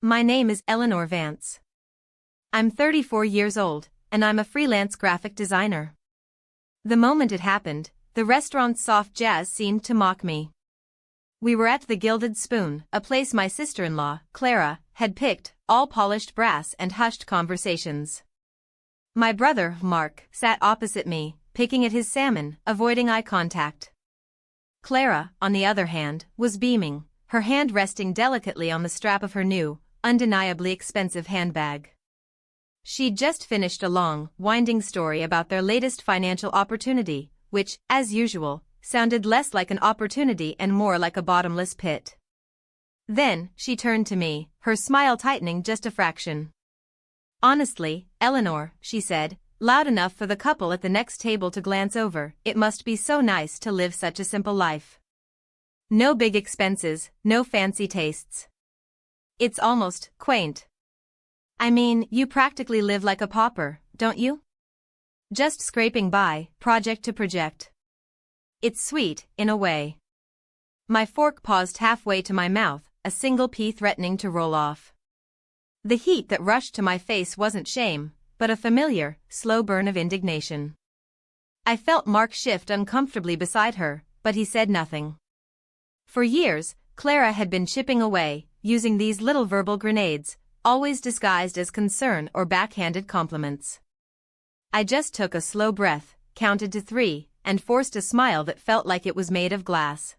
My name is Eleanor Vance. I'm 34 years old, and I'm a freelance graphic designer. The moment it happened, the restaurant's soft jazz seemed to mock me. We were at the Gilded Spoon, a place my sister-in-law, Clara, had picked, all polished brass and hushed conversations. My brother, Mark, sat opposite me, picking at his salmon, avoiding eye contact. Clara, on the other hand, was beaming, her hand resting delicately on the strap of her new, undeniably expensive handbag. She'd just finished a long, winding story about their latest financial opportunity, which, as usual, sounded less like an opportunity and more like a bottomless pit. Then, she turned to me, her smile tightening just a fraction. "Honestly, Eleanor," she said, loud enough for the couple at the next table to glance over, "it must be so nice to live such a simple life. No big expenses, no fancy tastes. It's almost quaint. I mean, you practically live like a pauper, don't you? Just scraping by, project to project. It's sweet, in a way." My fork paused halfway to my mouth, a single pea threatening to roll off. The heat that rushed to my face wasn't shame, but a familiar, slow burn of indignation. I felt Mark shift uncomfortably beside her, but he said nothing. For years, Clara had been chipping away, using these little verbal grenades, always disguised as concern or backhanded compliments. I just took a slow breath, counted to 3, and forced a smile that felt like it was made of glass.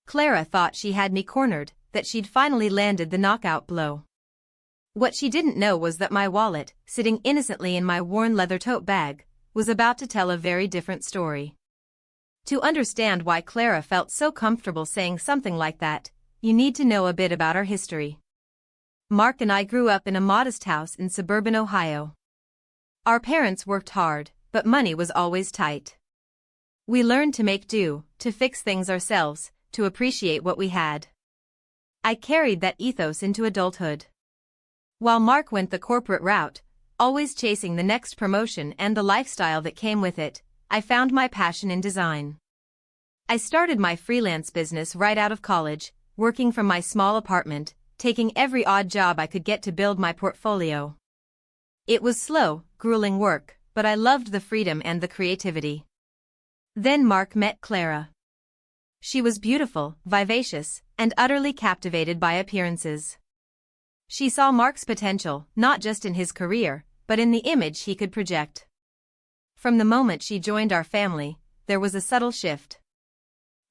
Clara thought she had me cornered, that she'd finally landed the knockout blow. What she didn't know was that my wallet, sitting innocently in my worn leather tote bag, was about to tell a very different story. To understand why Clara felt so comfortable saying something like that, you need to know a bit about our history. Mark and I grew up in a modest house in suburban Ohio. Our parents worked hard, but money was always tight. We learned to make do, to fix things ourselves, to appreciate what we had. I carried that ethos into adulthood. While Mark went the corporate route, always chasing the next promotion and the lifestyle that came with it, I found my passion in design. I started my freelance business right out of college, working from my small apartment, taking every odd job I could get to build my portfolio. It was slow, grueling work, but I loved the freedom and the creativity. Then Mark met Clara. She was beautiful, vivacious, and utterly captivated by appearances. She saw Mark's potential, not just in his career, but in the image he could project. From the moment she joined our family, there was a subtle shift.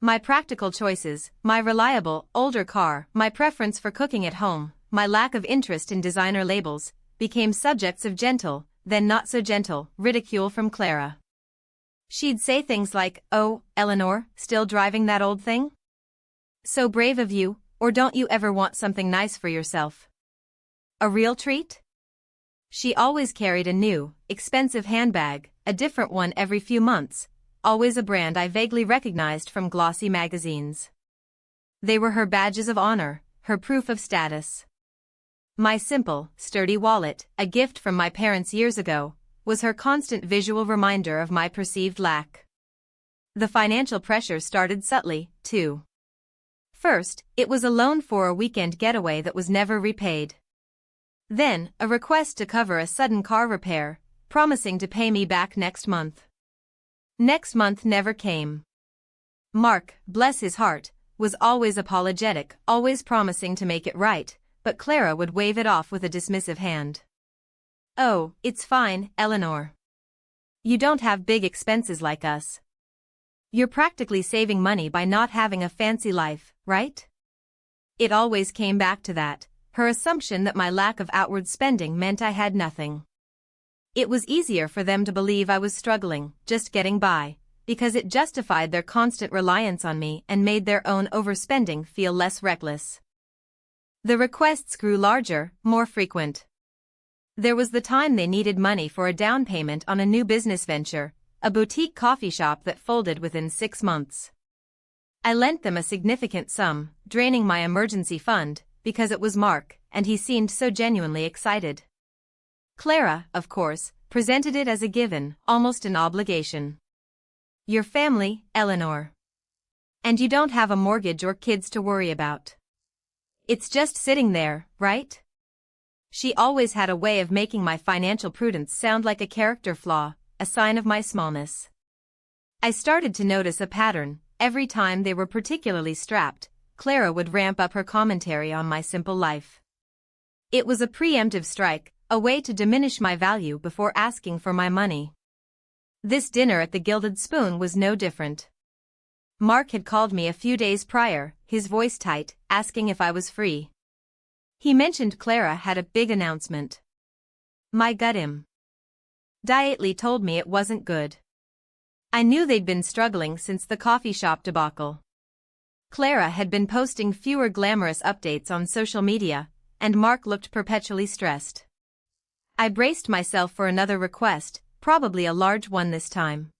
My practical choices, my reliable, older car, my preference for cooking at home, my lack of interest in designer labels, became subjects of gentle, then not so gentle, ridicule from Clara. She'd say things like, "Oh, Eleanor, still driving that old thing? So brave of you, or don't you ever want something nice for yourself? A real treat?" She always carried a new, expensive handbag, a different one every few months, always a brand I vaguely recognized from glossy magazines. They were her badges of honor, her proof of status. My simple, sturdy wallet, a gift from my parents years ago, was her constant visual reminder of my perceived lack. The financial pressure started subtly, too. First, it was a loan for a weekend getaway that was never repaid. Then, a request to cover a sudden car repair, promising to pay me back next month. Next month never came. Mark, bless his heart, was always apologetic, always promising to make it right, but Clara would wave it off with a dismissive hand. "Oh, it's fine, Eleanor. You don't have big expenses like us. You're practically saving money by not having a fancy life, right?" It always came back to that, her assumption that my lack of outward spending meant I had nothing. It was easier for them to believe I was struggling, just getting by, because it justified their constant reliance on me and made their own overspending feel less reckless. The requests grew larger, more frequent. There was the time they needed money for a down payment on a new business venture, a boutique coffee shop that folded within 6 months. I lent them a significant sum, draining my emergency fund, because it was Mark, and he seemed so genuinely excited. Clara, of course, presented it as a given, almost an obligation. "Your family, Eleanor. And you don't have a mortgage or kids to worry about. It's just sitting there, right? She always had a way of making my financial prudence sound like a character flaw, a sign of my smallness. I started to notice a pattern. Every time they were particularly strapped, Clara would ramp up her commentary on my simple life. It was a preemptive strike, a way to diminish my value before asking for my money. This dinner at the Gilded Spoon was no different. Mark had called me a few days prior, his voice tight, asking if I was free. He mentioned Clara had a big announcement. My gut immediately told me it wasn't good. I knew they'd been struggling since the coffee shop debacle. Clara had been posting fewer glamorous updates on social media, and Mark looked perpetually stressed. I braced myself for another request, probably a large one this time.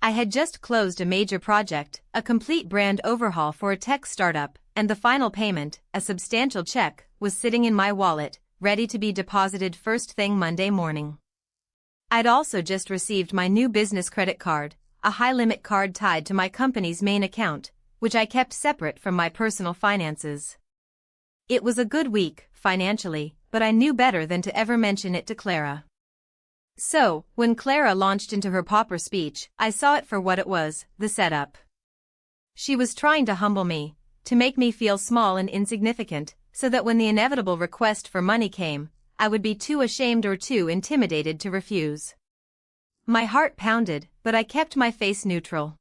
I had just closed a major project, a complete brand overhaul for a tech startup, and the final payment, a substantial check, was sitting in my wallet, ready to be deposited first thing Monday morning. I'd also just received my new business credit card, a high-limit card tied to my company's main account, which I kept separate from my personal finances. It was a good week, financially, but I knew better than to ever mention it to Clara. So, when Clara launched into her Pauper speech, I saw it for what it was, the setup. She was trying to humble me, to make me feel small and insignificant, so that when the inevitable request for money came, I would be too ashamed or too intimidated to refuse. My heart pounded, but I kept my face neutral.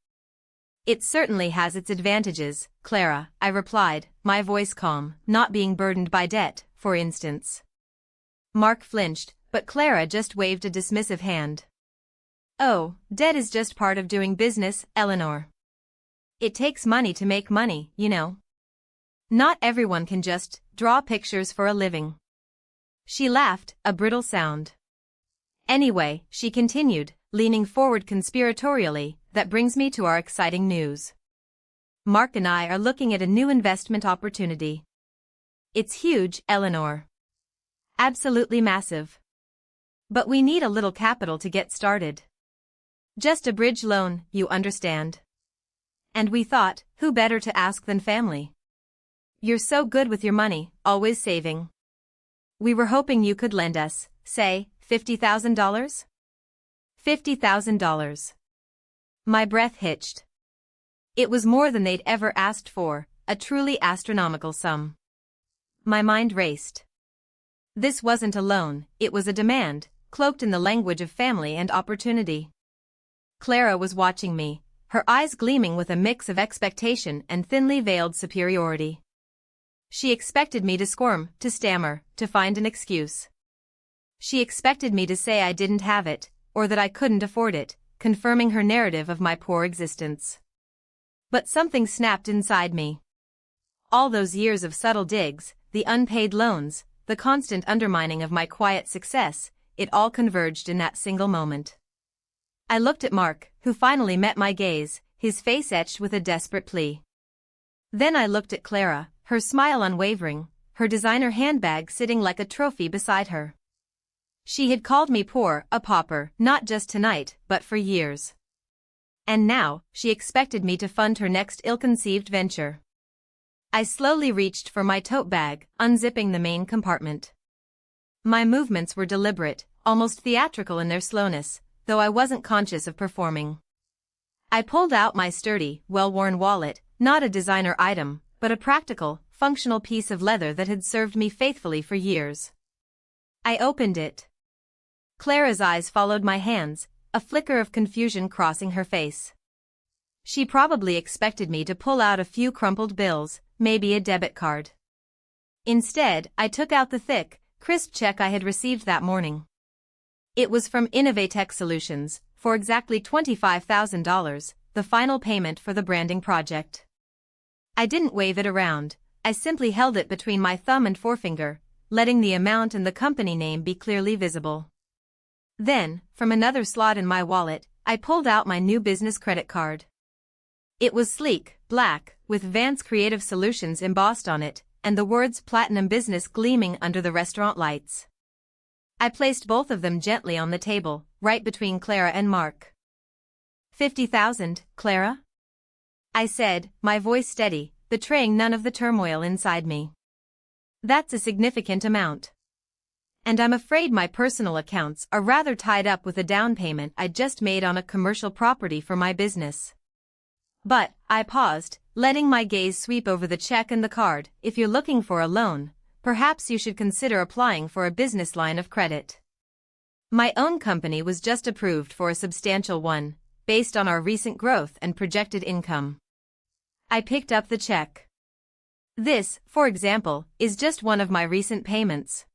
It certainly has its advantages, Clara, I replied, my voice calm, not being burdened by debt, for instance. Mark flinched, but Clara just waved a dismissive hand. Oh, debt is just part of doing business, Eleanor. It takes money to make money, you know. Not everyone can just draw pictures for a living. She laughed, a brittle sound. Anyway, she continued, leaning forward conspiratorially, that brings me to our exciting news. Mark and I are looking at a new investment opportunity. It's huge, Eleanor. Absolutely massive. But we need a little capital to get started. Just a bridge loan, you understand. And we thought, who better to ask than family? You're so good with your money, always saving. We were hoping you could lend us, say, $50,000? $50,000. My breath hitched. It was more than they'd ever asked for, a truly astronomical sum. My mind raced. This wasn't a loan, it was a demand, cloaked in the language of family and opportunity. Clara was watching me, her eyes gleaming with a mix of expectation and thinly veiled superiority. She expected me to squirm, to stammer, to find an excuse. She expected me to say I didn't have it, or that I couldn't afford it, confirming her narrative of my poor existence. But something snapped inside me. All those years of subtle digs, the unpaid loans, the constant undermining of my quiet success, it all converged in that single moment. I looked at Mark, who finally met my gaze, his face etched with a desperate plea. Then I looked at Clara, her smile unwavering, her designer handbag sitting like a trophy beside her. She had called me poor, a pauper, not just tonight, but for years. And now, she expected me to fund her next ill-conceived venture. I slowly reached for my tote bag, unzipping the main compartment. My movements were deliberate, almost theatrical in their slowness, though I wasn't conscious of performing. I pulled out my sturdy, well-worn wallet, not a designer item, but a practical, functional piece of leather that had served me faithfully for years. I opened it. Clara's eyes followed my hands, a flicker of confusion crossing her face. She probably expected me to pull out a few crumpled bills, maybe a debit card. Instead, I took out the thick, crisp check I had received that morning. It was from Innovatech Solutions, for exactly $25,000, the final payment for the branding project. I didn't wave it around, I simply held it between my thumb and forefinger, letting the amount and the company name be clearly visible. Then, from another slot in my wallet, I pulled out my new business credit card. It was sleek, black, with Vance Creative Solutions embossed on it, and the words Platinum Business gleaming under the restaurant lights. I placed both of them gently on the table, right between Clara and Mark. $50,000, Clara? I said, my voice steady, betraying none of the turmoil inside me. That's a significant amount. And I'm afraid my personal accounts are rather tied up with a down payment I just made on a commercial property for my business. But, I paused, letting my gaze sweep over the check and the card. If you're looking for a loan, perhaps you should consider applying for a business line of credit. My own company was just approved for a substantial one, based on our recent growth and projected income. I picked up the check. This, for example, is just one of my recent payments.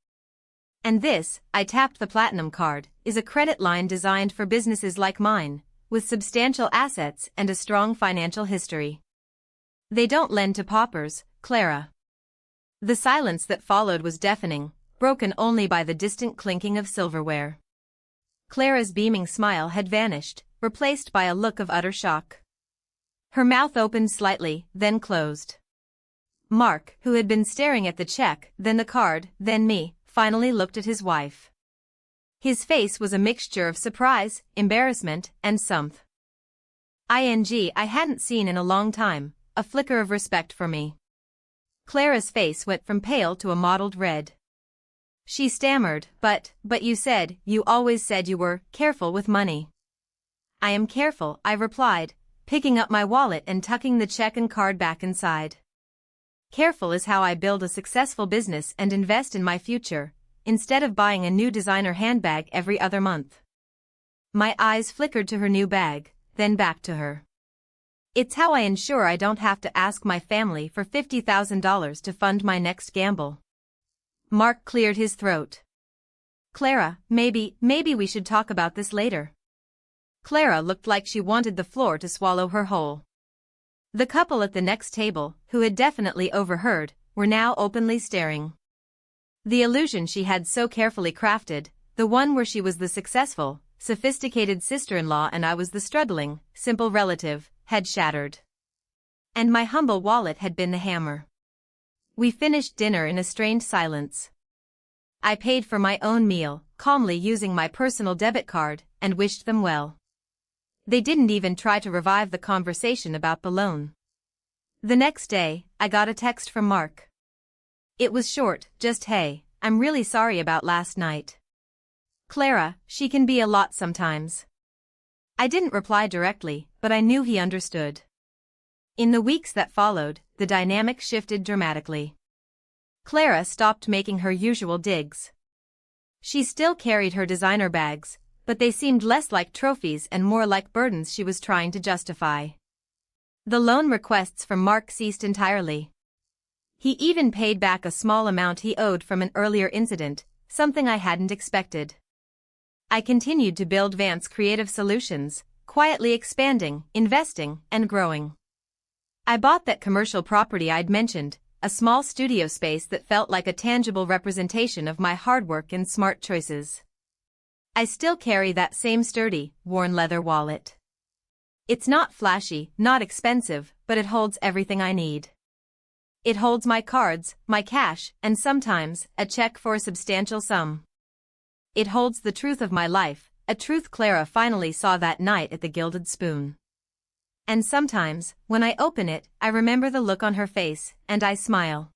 And this, I tapped the platinum card, is a credit line designed for businesses like mine, with substantial assets and a strong financial history. They don't lend to paupers, Clara. The silence that followed was deafening, broken only by the distant clinking of silverware. Clara's beaming smile had vanished, replaced by a look of utter shock. Her mouth opened slightly, then closed. Mark, who had been staring at the check, then the card, then me, finally looked at his wife. His face was a mixture of surprise, embarrassment, and something I hadn't seen in a long time, a flicker of respect for me. Clara's face went from pale to a mottled red. She stammered, but you always said you were careful with money. I am careful, I replied, picking up my wallet and tucking the check and card back inside. Careful is how I build a successful business and invest in my future, instead of buying a new designer handbag every other month. My eyes flickered to her new bag, then back to her. It's how I ensure I don't have to ask my family for $50,000 to fund my next gamble. Mark cleared his throat. Clara, maybe we should talk about this later. Clara looked like she wanted the floor to swallow her whole. The couple at the next table, who had definitely overheard, were now openly staring. The illusion she had so carefully crafted, the one where she was the successful, sophisticated sister-in-law and I was the struggling, simple relative, had shattered. And my humble wallet had been the hammer. We finished dinner in a strained silence. I paid for my own meal, calmly using my personal debit card, and wished them well. They didn't even try to revive the conversation about the loan. The next day, I got a text from Mark. It was short, just hey, I'm really sorry about last night. Clara, she can be a lot sometimes. I didn't reply directly, but I knew he understood. In the weeks that followed, the dynamic shifted dramatically. Clara stopped making her usual digs. She still carried her designer bags, but they seemed less like trophies and more like burdens she was trying to justify. The loan requests from Mark ceased entirely. He even paid back a small amount he owed from an earlier incident, something I hadn't expected. I continued to build Vance Creative Solutions, quietly expanding, investing, and growing. I bought that commercial property I'd mentioned, a small studio space that felt like a tangible representation of my hard work and smart choices. I still carry that same sturdy, worn leather wallet. It's not flashy, not expensive, but it holds everything I need. It holds my cards, my cash, and sometimes, a check for a substantial sum. It holds the truth of my life, a truth Clara finally saw that night at the Gilded Spoon. And sometimes, when I open it, I remember the look on her face, and I smile.